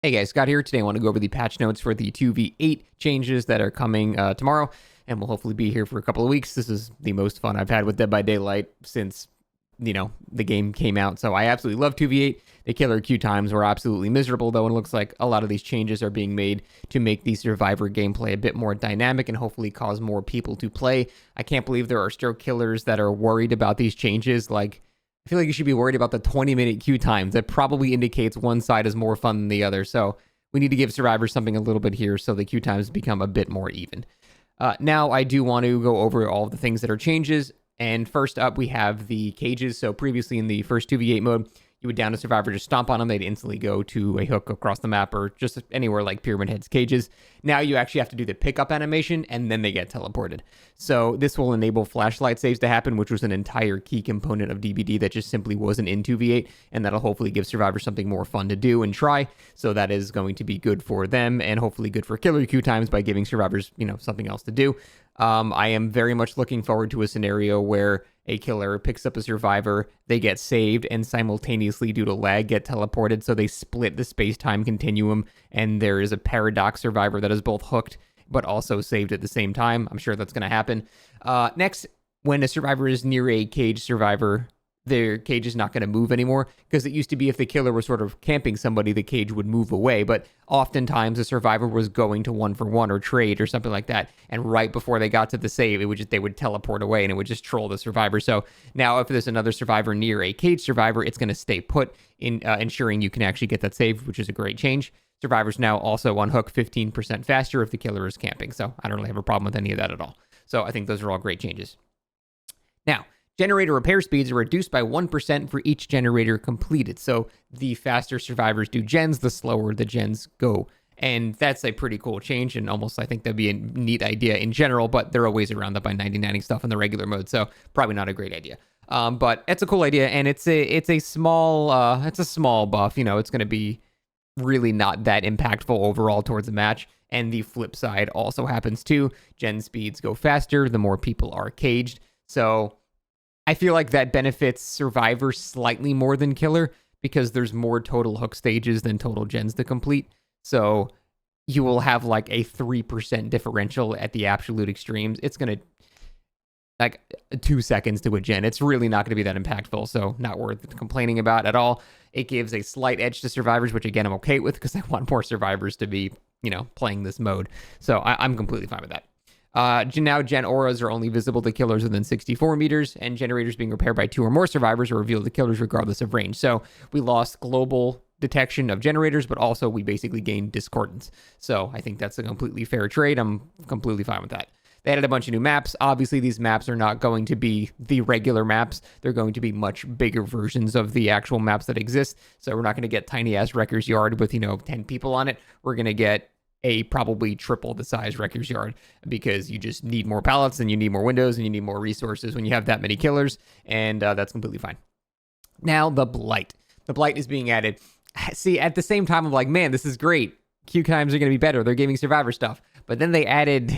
Hey guys, Scott here. Today I want to go over the patch notes for the 2v8 changes that are coming tomorrow, and we'll hopefully be here for a couple of weeks. This is the most fun I've had with Dead by Daylight since, the game came out. So I absolutely love 2v8. The killer queue times were absolutely miserable, though, and it looks like a lot of these changes are being made to make the Survivor gameplay a bit more dynamic and hopefully cause more people to play. I can't believe there are still killers that are worried about these changes. Like, I feel like you should be worried about the 20-minute queue times. That probably indicates one side is more fun than the other. So we need to give survivors something a little bit here so the queue times become a bit more even. Now, I do want to go over all of the things that are changes. And first up, we have the cages. So previously in the first 2v8 mode, you would down a survivor, just stomp on them. They'd instantly go to a hook across the map or just anywhere like Pyramid Head's cages. Now you actually have to do the pickup animation and then they get teleported. So this will enable flashlight saves to happen, which was an entire key component of DBD that just simply wasn't in 2v8. And that'll hopefully give survivors something more fun to do and try. So that is going to be good for them and hopefully good for killer queue times by giving survivors, something else to do. I am very much looking forward to a scenario where a killer picks up a survivor, they get saved, and simultaneously, due to lag, get teleported. So they split the space-time continuum, and there is a paradox survivor that is both hooked but also saved at the same time. I'm sure that's going to happen. Next, when a survivor is near a cage survivor, their cage is not going to move anymore, because it used to be if the killer was sort of camping somebody, the cage would move away, but oftentimes the survivor was going to 1-for-1 or trade or something like that, and right before they got to the save, they would teleport away and it would just troll the survivor. So now if there's another survivor near a cage survivor, it's going to stay put in ensuring you can actually get that save, which is a great change. Survivors now also unhook 15% faster if the killer is camping, so I don't really have a problem with any of that at all. So I think those are all great changes. Now, generator repair speeds are reduced by 1% for each generator completed. So the faster survivors do gens, the slower the gens go. And that's a pretty cool change, and almost I think that'd be a neat idea in general, but there are ways around that by 99ing stuff in the regular mode, so probably not a great idea. But it's a cool idea, and it's a small buff. It's going to be really not that impactful overall towards the match. And the flip side also happens too. Gen speeds go faster the more people are caged. So I feel like that benefits Survivor slightly more than Killer because there's more total hook stages than total gens to complete. So you will have like a 3% differential at the absolute extremes. It's going to like 2 seconds to a gen. It's really not going to be that impactful, so not worth complaining about at all. It gives a slight edge to survivors, which again, I'm okay with because I want more survivors to be, playing this mode. So I'm completely fine with that. Now, gen auras are only visible to killers within 64 meters, and generators being repaired by 2 or more survivors are revealed to killers regardless of range. So we lost global detection of generators, but also we basically gained discordance. So I think that's a completely fair trade. I'm completely fine with that. They added a bunch of new maps. Obviously, these maps are not going to be the regular maps. They're going to be much bigger versions of the actual maps that exist. So we're not going to get tiny-ass Wrecker's Yard with, 10 people on it. We're going to get a probably triple the size Wrecker's Yard because you just need more pallets and you need more windows and you need more resources when you have that many killers, and that's completely fine. Now, the Blight. The Blight is being added. See, at the same time, I'm like, man, this is great. Queue times are going to be better. They're giving Survivor stuff. But then they added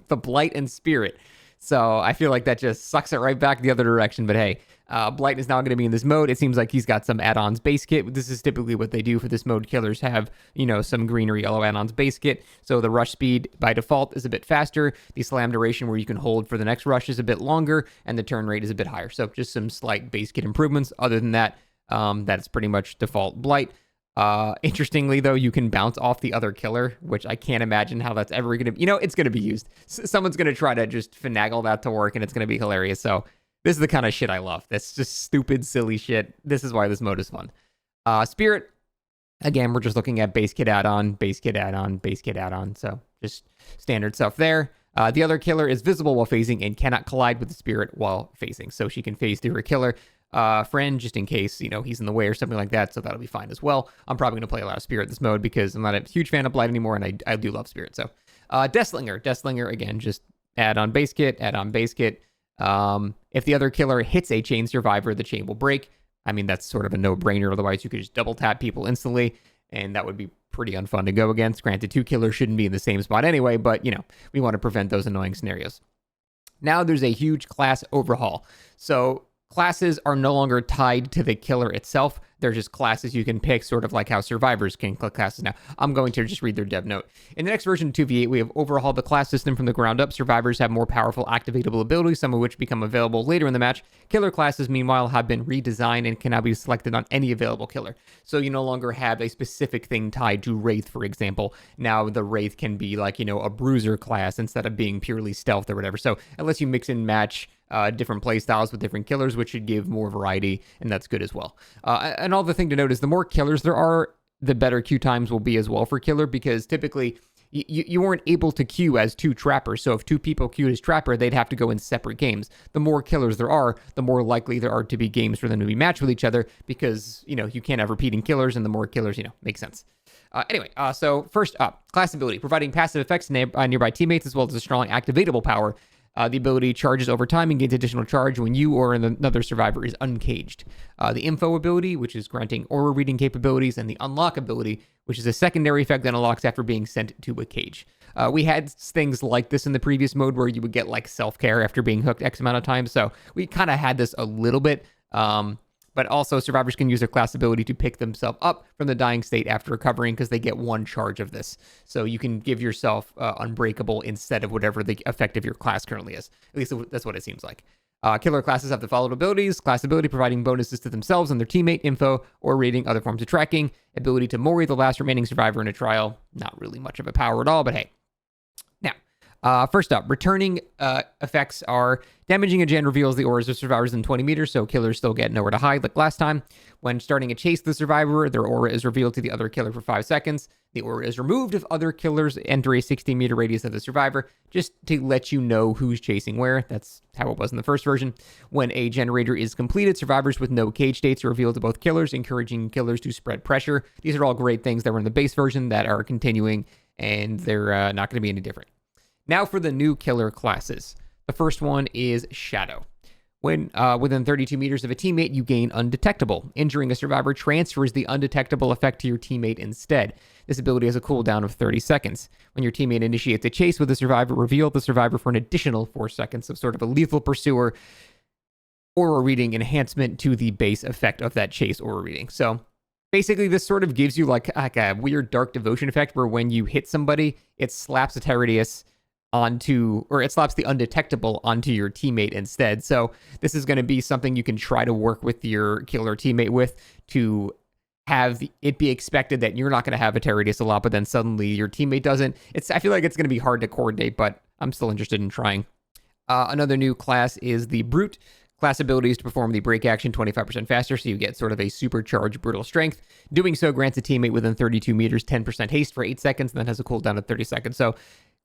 the Blight and Spirit. So I feel like that just sucks it right back the other direction. But hey, Blight is now going to be in this mode. It seems like he's got some add-ons base kit. This is typically what they do for this mode. Killers have, some green or yellow add-ons base kit. So the rush speed by default is a bit faster. The slam duration where you can hold for the next rush is a bit longer. And the turn rate is a bit higher. So just some slight base kit improvements. Other than that, that's pretty much default Blight. Interestingly, though, you can bounce off the other killer, which I can't imagine how that's ever going to... it's going to be used. Someone's going to try to just finagle that to work, and it's going to be hilarious. So this is the kind of shit I love. That's just stupid, silly shit. This is why this mode is fun. Spirit, again, we're just looking at base kit add-on, base kit add-on, base kit add-on. So just standard stuff there. The other killer is visible while phasing and cannot collide with the Spirit while phasing. So she can phase through her killer friend just in case, he's in the way or something like that. So that'll be fine as well. I'm probably going to play a lot of Spirit this mode because I'm not a huge fan of Blight anymore, and I do love Spirit. So Deathslinger, again, just add on base kit, if the other killer hits a chain survivor, the chain will break. I mean, that's sort of a no-brainer. Otherwise, you could just double tap people instantly, and that would be pretty unfun to go against. Granted, 2 killers shouldn't be in the same spot anyway, but, we want to prevent those annoying scenarios. Now there's a huge class overhaul. So classes are no longer tied to the killer itself. They're just classes you can pick, sort of like how survivors can click classes now. I'm going to just read their dev note. In the next version of 2v8, we have overhauled the class system from the ground up. Survivors have more powerful activatable abilities, some of which become available later in the match. Killer classes, meanwhile, have been redesigned and can now be selected on any available killer. So you no longer have a specific thing tied to Wraith, for example. Now the Wraith can be like, a bruiser class instead of being purely stealth or whatever. So unless you mix and match different playstyles with different killers, which should give more variety, and that's good as well. And all the thing to note is the more killers there are, the better queue times will be as well for killer, because typically you weren't able to queue as two trappers. So if two people queued as trapper, they'd have to go in separate games. The more killers there are, the more likely there are to be games for them to be matched with each other, because you can't have repeating killers, and the more killers, makes sense. Anyway, so first up, class ability, providing passive effects to nearby teammates as well as a strong activatable power. The ability charges over time and gains additional charge when you or another survivor is uncaged. The info ability, which is granting aura reading capabilities, and the unlock ability, which is a secondary effect that unlocks after being sent to a cage. We had things like this in the previous mode where you would get like self-care after being hooked X amount of times. So we kind of had this a little bit. But also survivors can use their class ability to pick themselves up from the dying state after recovering, because they get one charge of this. So you can give yourself unbreakable instead of whatever the effect of your class currently is. At least that's what it seems like. Killer classes have the following abilities. Class ability, providing bonuses to themselves and their teammate, info, or reading other forms of tracking. Ability to mori the last remaining survivor in a trial. Not really much of a power at all, but hey. Now, first up, returning effects are damaging again reveals the auras of survivors in 20 meters, so killers still get nowhere to hide like last time. When starting a chase the survivor, their aura is revealed to the other killer for 5 seconds. The aura is removed if other killers enter a 60-meter radius of the survivor, just to let you know who's chasing where. That's how it was in the first version. When a generator is completed, survivors with no cage states are revealed to both killers, encouraging killers to spread pressure. These are all great things that were in the base version that are continuing, and they're not going to be any different. Now for the new killer classes. The first one is Shadow. When within 32 meters of a teammate, you gain Undetectable. Injuring a survivor transfers the undetectable effect to your teammate instead. This ability has a cooldown of 30 seconds. When your teammate initiates a chase with a survivor, reveal the survivor for an additional 4 seconds of sort of a lethal pursuer aura reading enhancement to the base effect of that chase aura reading. So basically, this sort of gives you like a weird dark devotion effect where when you hit somebody, it slaps a Tiresias it slaps the undetectable onto your teammate instead. So this is going to be something you can try to work with your killer teammate with to have it be expected that you're not going to have a Tiresias a lot, but then suddenly your teammate doesn't. I feel like it's going to be hard to coordinate, but I'm still interested in trying. Another new class is the Brute. Class abilities to perform the break action 25% faster, so you get sort of a supercharged brutal strength. Doing so grants a teammate within 32 meters 10% haste for 8 seconds, and then has a cooldown of 30 seconds. So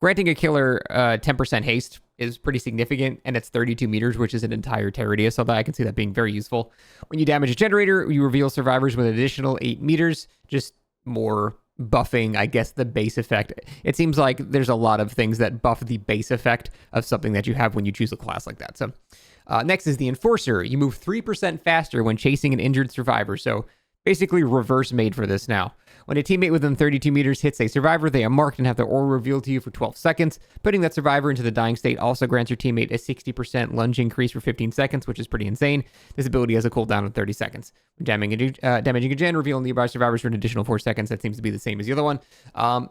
granting a killer 10% haste is pretty significant, and it's 32 meters, which is an entire Tiresias, so I can see that being very useful. When you damage a generator, you reveal survivors with an additional 8 meters, just more buffing, I guess, the base effect. It seems like there's a lot of things that buff the base effect of something that you have when you choose a class like that. So next is the Enforcer. You move 3% faster when chasing an injured survivor, so basically reverse made for this now. When a teammate within 32 meters hits a survivor, they are marked and have their aura revealed to you for 12 seconds. Putting that survivor into the dying state also grants your teammate a 60% lunge increase for 15 seconds, which is pretty insane. This ability has a cooldown of 30 seconds. When damaging a gen, reveal nearby survivors for an additional 4 seconds. That seems to be the same as the other one.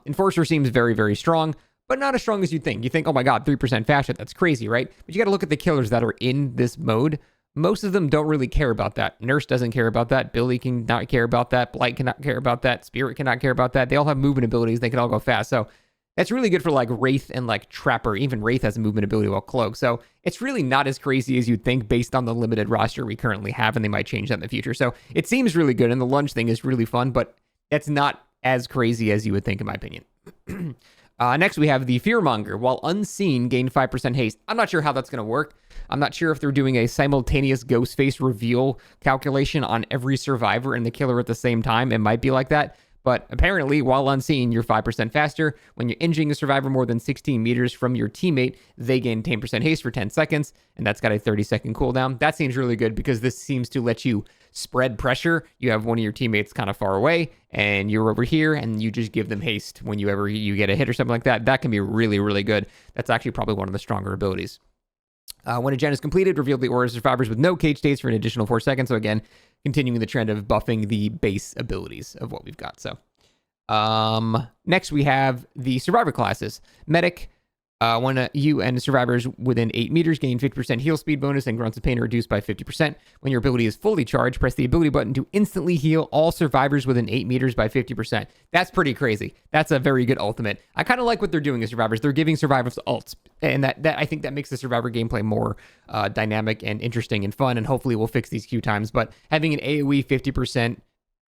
Enforcer seems very, very strong, but not as strong as you'd think. You think, oh my god, 3% faster, that's crazy, right? But you got to look at the killers that are in this mode. Most of them don't really care about that. Nurse doesn't care about that. Billy can not care about that. Blight cannot care about that. Spirit cannot care about that. They all have movement abilities. They can all go fast. So that's really good for like Wraith and like Trapper. Even Wraith has a movement ability while Cloak. So it's really not as crazy as you'd think based on the limited roster we currently have, and they might change that in the future. So it seems really good, and the lunge thing is really fun, but it's not as crazy as you would think, in my opinion. Next, we have the Fearmonger. While unseen, gain 5% haste. I'm not sure how that's going to work. I'm not sure if they're doing a simultaneous ghost face reveal calculation on every survivor and the killer at the same time. It might be like that. But apparently, while unseen, you're 5% faster. When you're injuring a survivor more than 16 meters from your teammate, they gain 10% haste for 10 seconds, and that's got a 30-second cooldown. That seems really good because this seems to let you spread pressure. You have one of your teammates kind of far away, and you're over here, and you just give them haste when you get a hit or something like that. That can be really, really good. That's actually probably one of the stronger abilities. When a gen is completed, reveal the aura of survivors with no cage states for an additional 4 seconds. So again, continuing the trend of buffing the base abilities of what we've got. So next we have the survivor classes. Medic. When you and survivors within 8 meters gain 50% heal speed bonus and grunts of pain are reduced by 50%. When your ability is fully charged, press the ability button to instantly heal all survivors within 8 meters by 50%. That's pretty crazy. That's a very good ultimate. I kind of like what they're doing as survivors. They're giving survivors ults, and that I think that makes the survivor gameplay more dynamic and interesting and fun, and hopefully we'll fix these queue times. But having an AoE 50%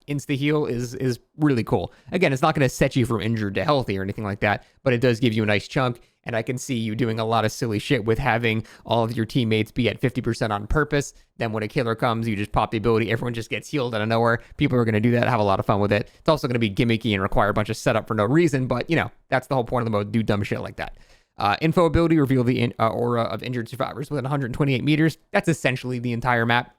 insta heal is really cool. Again, it's not going to set you from injured to healthy or anything like that, but it does give you a nice chunk. And I can see you doing a lot of silly shit with having all of your teammates be at 50% on purpose. Then when a killer comes, you just pop the ability. Everyone just gets healed out of nowhere. People are going to do that, have a lot of fun with it. It's also going to be gimmicky and require a bunch of setup for no reason. But, that's the whole point of the mode. Do dumb shit like that. Info ability, reveal the aura of injured survivors within 128 meters. That's essentially the entire map.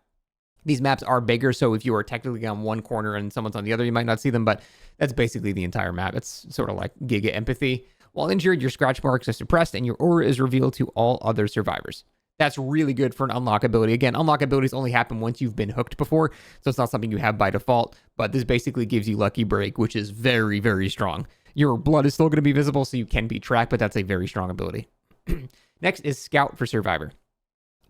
These maps are bigger, so if you are technically on one corner and someone's on the other, you might not see them, but that's basically the entire map. It's sort of like Giga Empathy. While injured, your scratch marks are suppressed and your aura is revealed to all other survivors. That's really good for an unlock ability. Again, unlock abilities only happen once you've been hooked before, so it's not something you have by default, but this basically gives you Lucky Break, which is very, very strong. Your blood is still going to be visible, so you can be tracked, but that's a very strong ability. Next is Scout for Survivor.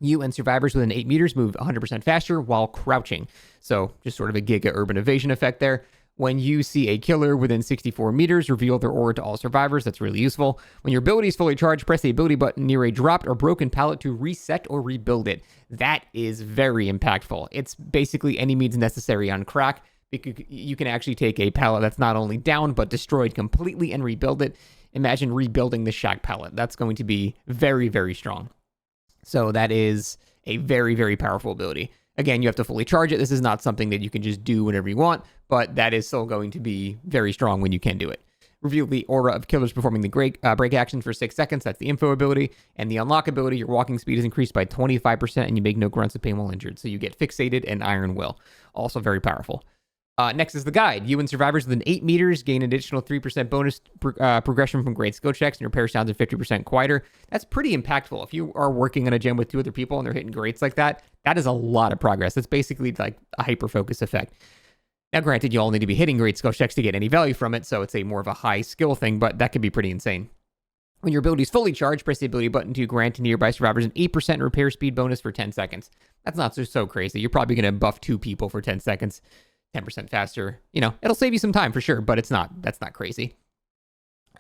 You and survivors within 8 meters move 100% faster while crouching. So just sort of a Giga Urban Evasion effect there. When you see a killer within 64 meters, reveal their aura to all survivors. That's really useful. When your ability is fully charged, press the ability button near a dropped or broken pallet to reset or rebuild it. That is very impactful. It's basically any means necessary on crack. You can actually take a pallet that's not only down, but destroyed completely and rebuild it. Imagine rebuilding the shack pallet. That's going to be very, very strong. So that is a very, very powerful ability. Again, you have to fully charge it. This is not something that you can just do whenever you want, but that is still going to be very strong when you can do it. Reveal the aura of killers performing the break action for 6 seconds. That's the info ability. And the unlock ability, your walking speed is increased by 25% and you make no grunts of pain while injured. So you get fixated and iron will. Also very powerful. Next is the guide. You and survivors within 8 meters gain an additional 3% bonus progression from great skill checks, and your repair sounds are 50% quieter. That's pretty impactful. If you are working in a gym with 2 other people and they're hitting greats like that, that is a lot of progress. That's basically like a hyper-focus effect. Now, granted, you all need to be hitting great skill checks to get any value from it, so it's a more of a high skill thing, but that could be pretty insane. When your ability is fully charged, press the ability button to grant to nearby survivors an 8% repair speed bonus for 10 seconds. That's not so crazy. You're probably going to buff 2 people for 10 seconds. 10% faster. It'll save you some time for sure, but that's not crazy.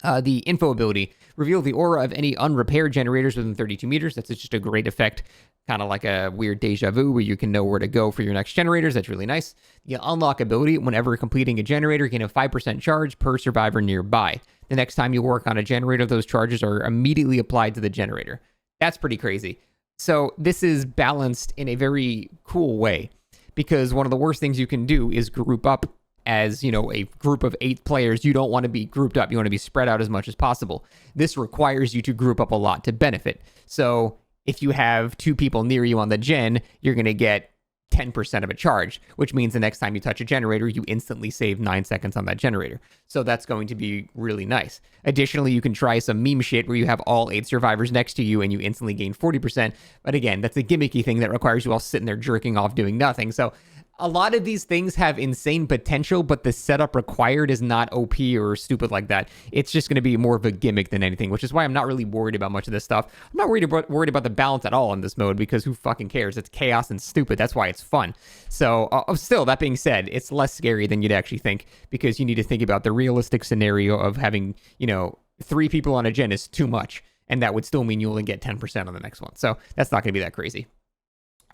The info ability, reveal the aura of any unrepaired generators within 32 meters. That's just a great effect, kind of like a weird deja vu where you can know where to go for your next generators. That's really nice. The unlock ability, whenever completing a generator, gain a 5% charge per survivor nearby. The next time you work on a generator, those charges are immediately applied to the generator. That's pretty crazy. So this is balanced in a very cool way, because one of the worst things you can do is group up as, a group of 8 players. You don't want to be grouped up. You want to be spread out as much as possible. This requires you to group up a lot to benefit. So if you have 2 people near you on the gen, you're going to get 10% of a charge, which means the next time you touch a generator, you instantly save 9 seconds on that generator. So that's going to be really nice. Additionally, you can try some meme shit where you have all 8 survivors next to you and you instantly gain 40%. But again, that's a gimmicky thing that requires you all sitting there jerking off doing nothing. So a lot of these things have insane potential, but the setup required is not OP or stupid like that. It's just going to be more of a gimmick than anything, which is why I'm not really worried about much of this stuff. I'm not worried about the balance at all in this mode, because who fucking cares? It's chaos and stupid. That's why it's fun. So still, that being said, it's less scary than you'd actually think, because you need to think about the realistic scenario of having, 3 people on a gen is too much, and that would still mean you only get 10% on the next one. So that's not going to be that crazy.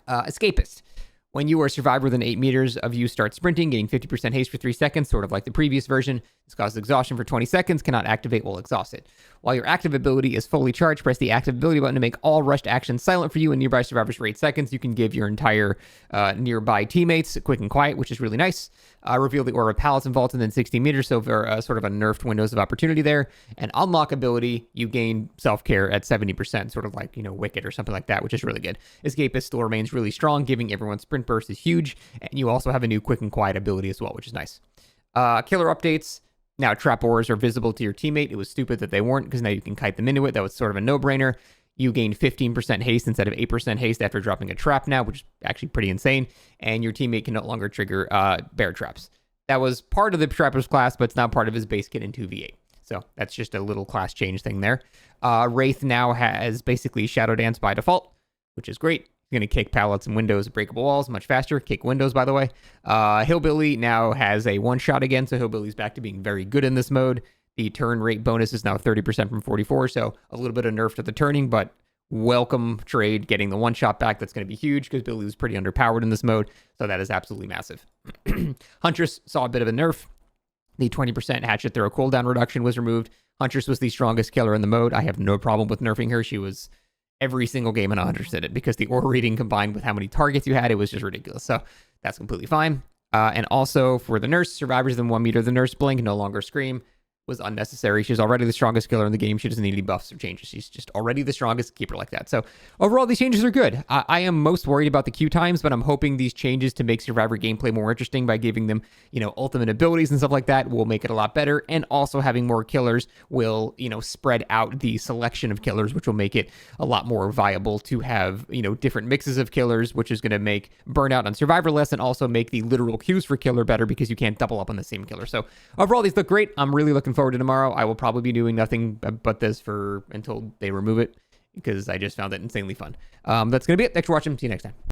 Escapist. When you are a survivor within 8 meters of you start sprinting, getting 50% haste for 3 seconds, sort of like the previous version. This causes exhaustion for 20 seconds, cannot activate while exhausted. While your active ability is fully charged, press the active ability button to make all rushed actions silent for you and nearby survivors for 8 seconds. You can give your entire nearby teammates quick and quiet, which is really nice. Reveal the aura of pallets and vaults within 60 meters, so for sort of a nerfed windows of opportunity there. And unlock ability, you gain self-care at 70%, sort of like, Wicked or something like that, which is really good. Escapist still remains really strong, giving everyone sprint burst is huge. And you also have a new quick and quiet ability as well, which is nice. Killer updates. Now, trap auras are visible to your teammate. It was stupid that they weren't, because now you can kite them into it. That was sort of a no-brainer. You gain 15% haste instead of 8% haste after dropping a trap now, which is actually pretty insane. And your teammate can no longer trigger bear traps. That was part of the Trapper's class, but it's not part of his base kit in 2v8. So that's just a little class change thing there. Wraith now has basically Shadow Dance by default, which is great. He's going to kick pallets and windows, breakable walls much faster. Kick windows, by the way. Hillbilly now has a one-shot again, so Hillbilly's back to being very good in this mode. The turn rate bonus is now 30% from 44, so a little bit of nerf to the turning, but welcome trade getting the one-shot back. That's going to be huge because Billy was pretty underpowered in this mode, so that is absolutely massive. Huntress saw a bit of a nerf. The 20% hatchet throw cooldown reduction was removed. Huntress was the strongest killer in the mode. I have no problem with nerfing her. She was every single game in Huntress did it because the aura rating combined with how many targets you had, it was just ridiculous. So that's completely fine. And also for the nurse, survivors within 1 meter, the nurse blink no longer scream. Was unnecessary. She's already the strongest killer in the game. She doesn't need any buffs or changes. She's just already the strongest. Keep her like that. So overall, these changes are good. I am most worried about the queue times, but I'm hoping these changes to make Survivor gameplay more interesting by giving them, ultimate abilities and stuff like that will make it a lot better. And also having more killers will, spread out the selection of killers, which will make it a lot more viable to have, different mixes of killers, which is going to make burnout on Survivor less and also make the literal queues for killer better because you can't double up on the same killer. So overall, these look great. I'm really looking forward to tomorrow. I will probably be doing nothing but this until they remove it because I just found it insanely fun. That's going to be it. Thanks for watching. See you next time.